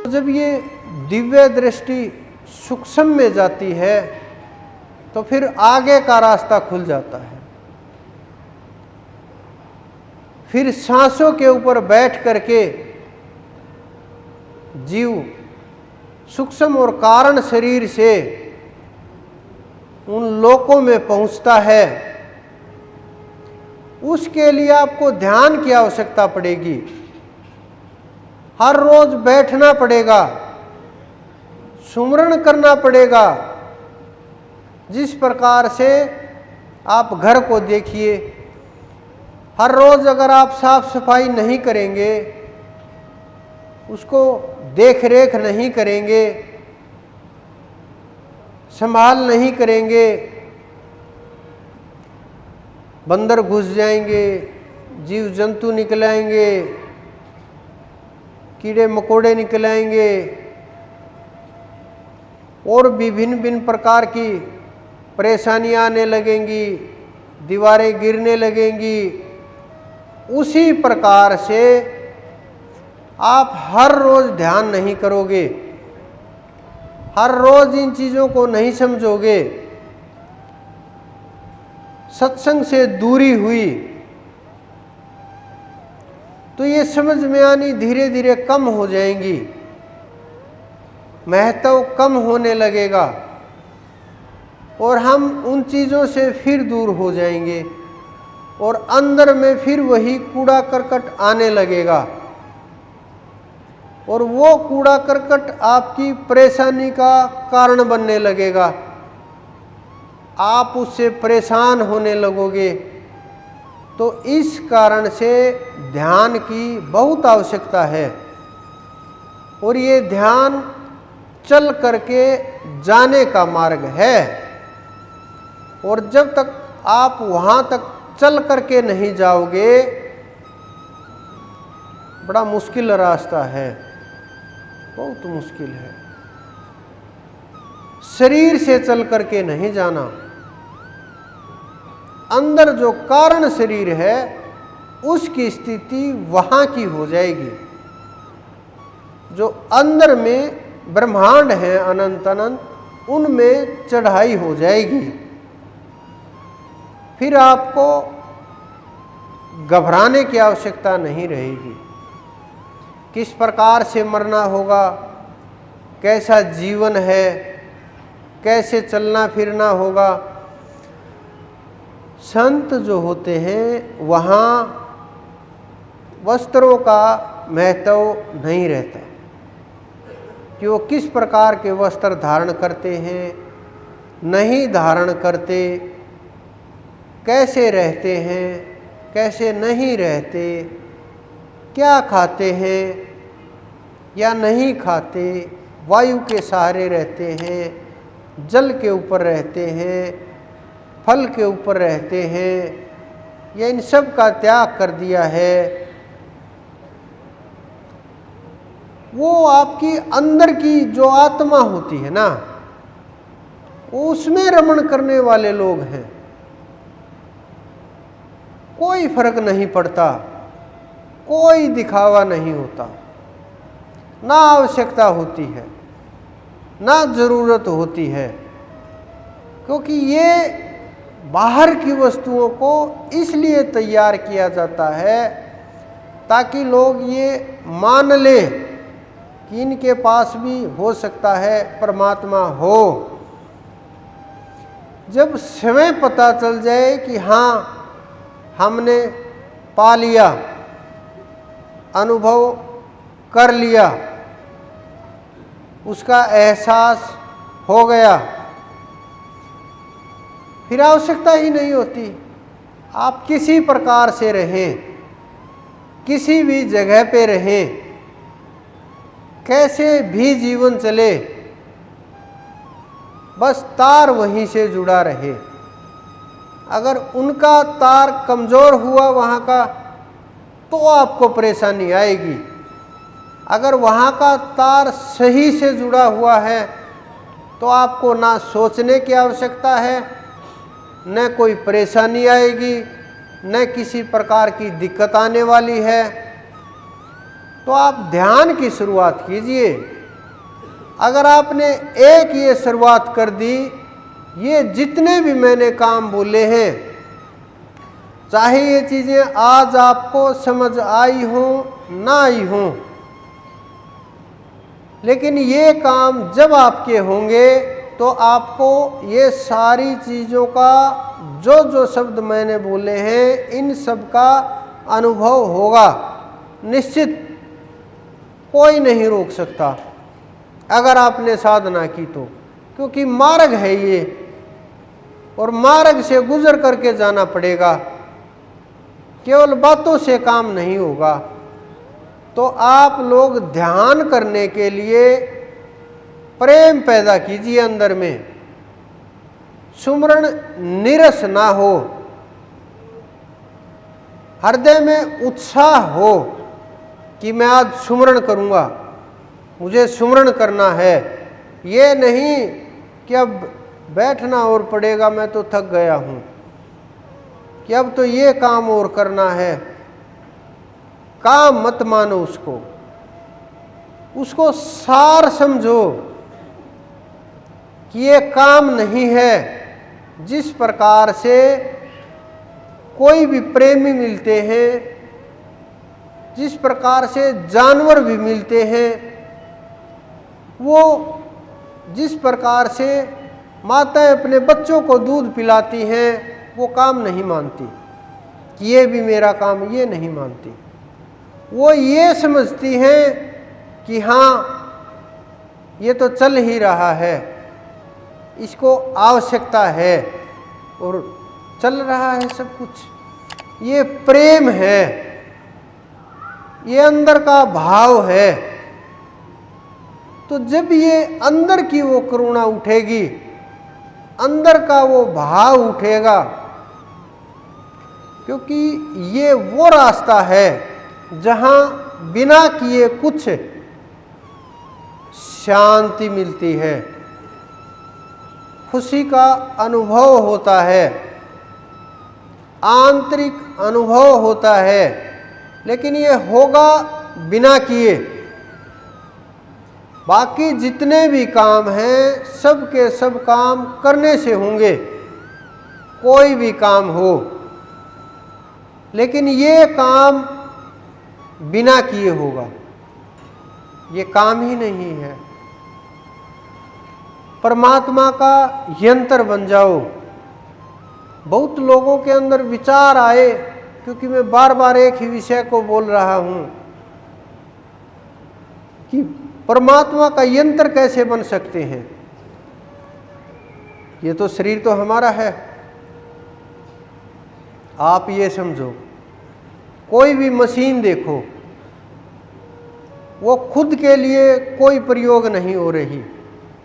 जब ये दिव्य दृष्टि सूक्ष्म में जाती है तो फिर आगे का रास्ता खुल जाता है। फिर सांसों के ऊपर बैठ करके जीव सूक्ष्म और कारण शरीर से उन लोकों में पहुंचता है। उसके लिए आपको ध्यान की आवश्यकता पड़ेगी, हर रोज बैठना पड़ेगा, सुमरण करना पड़ेगा। जिस प्रकार से आप घर को देखिए, हर रोज अगर आप साफ सफाई नहीं करेंगे, उसको देख रेख नहीं करेंगे, संभाल नहीं करेंगे, बंदर घुस जाएंगे, जीव जंतु निकल आएंगे, कीड़े मकोड़े निकल आएंगे और विभिन्न भिन्न प्रकार की परेशानियां आने लगेंगी, दीवारें गिरने लगेंगी। उसी प्रकार से आप हर रोज ध्यान नहीं करोगे, हर रोज इन चीजों को नहीं समझोगे, सत्संग से दूरी हुई तो ये समझ में आनी धीरे धीरे कम हो जाएंगी, महत्व कम होने लगेगा और हम उन चीज़ों से फिर दूर हो जाएंगे और अंदर में फिर वही कूड़ा करकट आने लगेगा और वो कूड़ा करकट आपकी परेशानी का कारण बनने लगेगा। आप उससे परेशान होने लगोगे। तो इस कारण से ध्यान की बहुत आवश्यकता है और ये ध्यान चल करके जाने का मार्ग है। और जब तक आप वहाँ तक चल करके नहीं जाओगे, बड़ा मुश्किल रास्ता है, बहुत मुश्किल है। शरीर से चल करके नहीं जाना, अंदर जो कारण शरीर है उसकी स्थिति वहाँ की हो जाएगी। जो अंदर में ब्रह्मांड है अनंत अनंत, उनमें चढ़ाई हो जाएगी। फिर आपको घबराने की आवश्यकता नहीं रहेगी। किस प्रकार से मरना होगा, कैसा जीवन है, कैसे चलना फिरना होगा। संत जो होते हैं वहाँ वस्त्रों का महत्व नहीं रहता कि वो किस प्रकार के वस्त्र धारण करते हैं, नहीं धारण करते, कैसे रहते हैं, कैसे नहीं रहते, क्या खाते हैं या नहीं खाते, वायु के सहारे रहते हैं, जल के ऊपर रहते हैं, फल के ऊपर रहते हैं, या इन सब का त्याग कर दिया है। वो आपकी अंदर की जो आत्मा होती है ना, उसमें रमण करने वाले लोग हैं। कोई फर्क नहीं पड़ता, कोई दिखावा नहीं होता, ना आवश्यकता होती है, ना जरूरत होती है, क्योंकि ये बाहर की वस्तुओं को इसलिए तैयार किया जाता है ताकि लोग ये मान लें कि इनके पास भी हो सकता है परमात्मा हो। जब समय पता चल जाए कि हाँ हमने पा लिया, अनुभव कर लिया, उसका एहसास हो गया, फिर आवश्यकता ही नहीं होती। आप किसी प्रकार से रहें, किसी भी जगह पे रहें, कैसे भी जीवन चले, बस तार वहीं से जुड़ा रहे। अगर उनका तार कमज़ोर हुआ वहाँ का, तो आपको परेशानी आएगी। अगर वहाँ का तार सही से जुड़ा हुआ है तो आपको ना सोचने की आवश्यकता है, न कोई परेशानी आएगी, न किसी प्रकार की दिक्कत आने वाली है। तो आप ध्यान की शुरुआत कीजिए। अगर आपने एक ये शुरुआत कर दी, ये जितने भी मैंने काम बोले हैं, चाहे ये चीज़ें आज आपको समझ आई हो ना आई हो, लेकिन ये काम जब आपके होंगे तो आपको ये सारी चीज़ों का जो जो शब्द मैंने बोले हैं, इन सब का अनुभव होगा निश्चित। कोई नहीं रोक सकता अगर आपने साधना की तो, क्योंकि मार्ग है ये, और मार्ग से गुजर करके जाना पड़ेगा। केवल बातों से काम नहीं होगा। तो आप लोग ध्यान करने के लिए प्रेम पैदा कीजिए अंदर में, सुमरण नीरस ना हो, हृदय में उत्साह हो कि मैं आज सुमरण करूंगा, मुझे सुमरण करना है। ये नहीं कि अब बैठना और पड़ेगा, मैं तो थक गया हूं, कि अब तो ये काम और करना है। काम मत मानो उसको सार समझो कि ये काम नहीं है। जिस प्रकार से कोई भी प्रेमी मिलते हैं, जिस प्रकार से जानवर भी मिलते हैं, वो जिस प्रकार से माताएं अपने बच्चों को दूध पिलाती हैं, वो काम नहीं मानती कि ये भी मेरा काम, ये नहीं मानती। वो ये समझती हैं कि हाँ ये तो चल ही रहा है, इसको आवश्यकता है और चल रहा है सब कुछ। ये प्रेम है, ये अंदर का भाव है। तो जब ये अंदर की वो करुणा उठेगी, अंदर का वो भाव उठेगा, क्योंकि ये वो रास्ता है जहां बिना किए कुछ शांति मिलती है, खुशी का अनुभव होता है, आंतरिक अनुभव होता है। लेकिन ये होगा बिना किए। बाकी जितने भी काम हैं, सब के सब काम करने से होंगे, कोई भी काम हो, लेकिन ये काम बिना किए होगा, ये काम ही नहीं है। परमात्मा का यंत्र बन जाओ। बहुत लोगों के अंदर विचार आए, क्योंकि मैं बार बार एक ही विषय को बोल रहा हूं कि परमात्मा का यंत्र कैसे बन सकते हैं। ये तो शरीर तो हमारा है। आप ये समझो, कोई भी मशीन देखो, वो खुद के लिए कोई प्रयोग नहीं हो रही,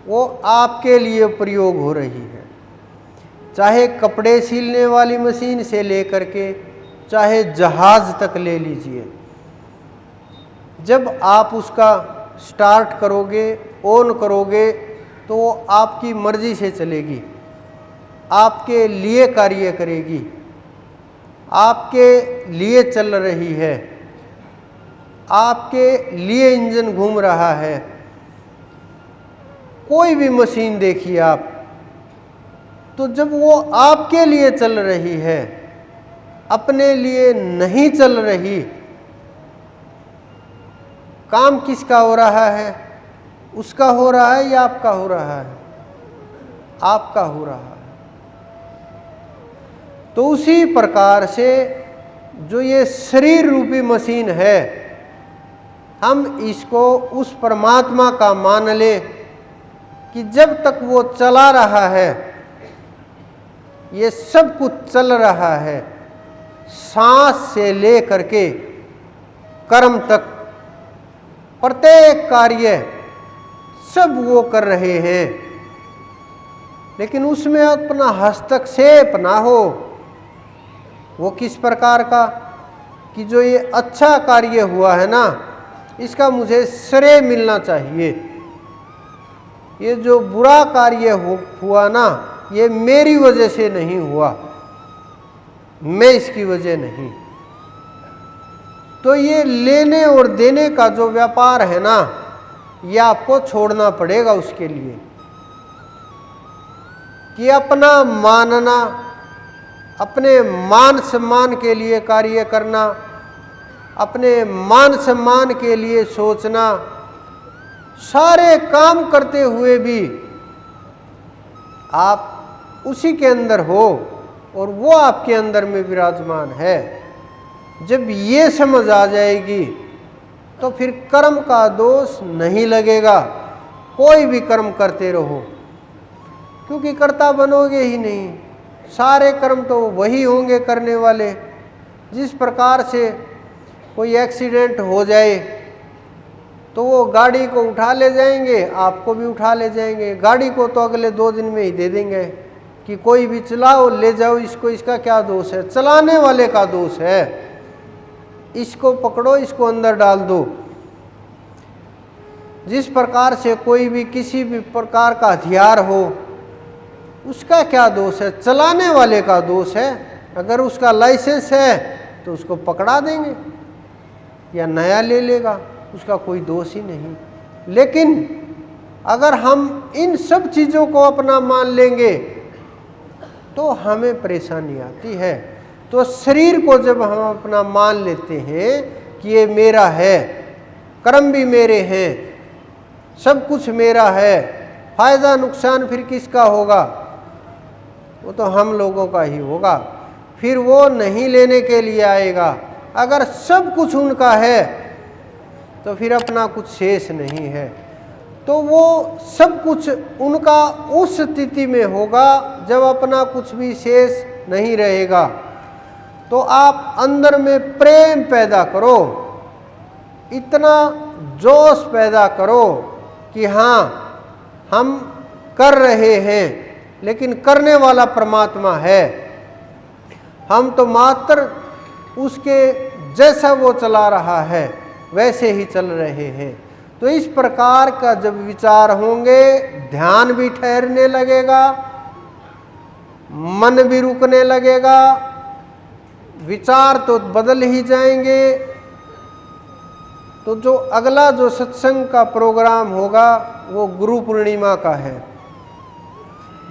वो आपके लिए प्रयोग हो रही है। चाहे कपड़े सीलने वाली मशीन से लेकर के चाहे जहाज तक ले लीजिए, जब आप उसका स्टार्ट करोगे, ऑन करोगे, तो वो आपकी मर्जी से चलेगी, आपके लिए कार्य करेगी, आपके लिए चल रही है, आपके लिए इंजन घूम रहा है। कोई भी मशीन देखिए आप, तो जब वो आपके लिए चल रही है, अपने लिए नहीं चल रही, काम किसका हो रहा है? उसका हो रहा है या आपका हो रहा है? आपका हो रहा है। तो उसी प्रकार से जो ये शरीर रूपी मशीन है, हम इसको उस परमात्मा का मान ले कि जब तक वो चला रहा है, ये सब कुछ चल रहा है, सांस से ले करके कर्म तक प्रत्येक कार्य सब वो कर रहे हैं। लेकिन उसमें अपना हस्तक्षेप ना हो। वो किस प्रकार का कि जो ये अच्छा कार्य हुआ है ना, इसका मुझे श्रेय मिलना चाहिए। ये जो बुरा कार्य हुआ ना, ये मेरी वजह से नहीं हुआ, मैं इसकी वजह नहीं। तो ये लेने और देने का जो व्यापार है ना, ये आपको छोड़ना पड़ेगा उसके लिए। कि अपना मानना, अपने मान सम्मान के लिए कार्य करना, अपने मान सम्मान के लिए सोचना, सारे काम करते हुए भी आप उसी के अंदर हो और वो आपके अंदर में विराजमान है। जब ये समझ आ जाएगी तो फिर कर्म का दोष नहीं लगेगा। कोई भी कर्म करते रहो, क्योंकि कर्ता बनोगे ही नहीं, सारे कर्म तो वही होंगे करने वाले। जिस प्रकार से कोई एक्सीडेंट हो जाए तो वो गाड़ी को उठा ले जाएंगे, आपको भी उठा ले जाएंगे। गाड़ी को तो अगले 2 दिन में ही दे देंगे कि कोई भी चलाओ, ले जाओ इसको, इसका क्या दोष है? चलाने वाले का दोष है। इसको पकड़ो, इसको अंदर डाल दो। जिस प्रकार से कोई भी किसी भी प्रकार का हथियार हो, उसका क्या दोष है? चलाने वाले का दोष है। अगर उसका लाइसेंस है तो उसको पकड़ा देंगे या नया ले लेगा, उसका कोई दोष ही नहीं। लेकिन अगर हम इन सब चीज़ों को अपना मान लेंगे तो हमें परेशानी आती है। तो शरीर को जब हम अपना मान लेते हैं कि ये मेरा है, कर्म भी मेरे हैं, सब कुछ मेरा है, फायदा नुकसान फिर किसका होगा? वो तो हम लोगों का ही होगा। फिर वो नहीं लेने के लिए आएगा। अगर सब कुछ उनका है तो फिर अपना कुछ शेष नहीं है। तो वो सब कुछ उनका उस स्थिति में होगा जब अपना कुछ भी शेष नहीं रहेगा। तो आप अंदर में प्रेम पैदा करो, इतना जोश पैदा करो कि हाँ, हम कर रहे हैं, लेकिन करने वाला परमात्मा है। हम तो मात्र उसके जैसा वो चला रहा है वैसे ही चल रहे हैं। तो इस प्रकार का जब विचार होंगे, ध्यान भी ठहरने लगेगा, मन भी रुकने लगेगा, विचार तो बदल ही जाएंगे। तो जो अगला जो सत्संग का प्रोग्राम होगा वो गुरु पूर्णिमा का है,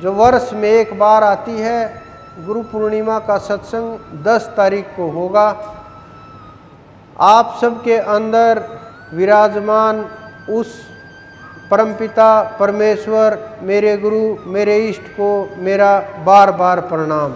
जो वर्ष में एक बार आती है। गुरु पूर्णिमा का सत्संग 10 तारीख को होगा। आप सबके अंदर विराजमान उस परमपिता परमेश्वर, मेरे गुरु, मेरे इष्ट को मेरा बार बार प्रणाम।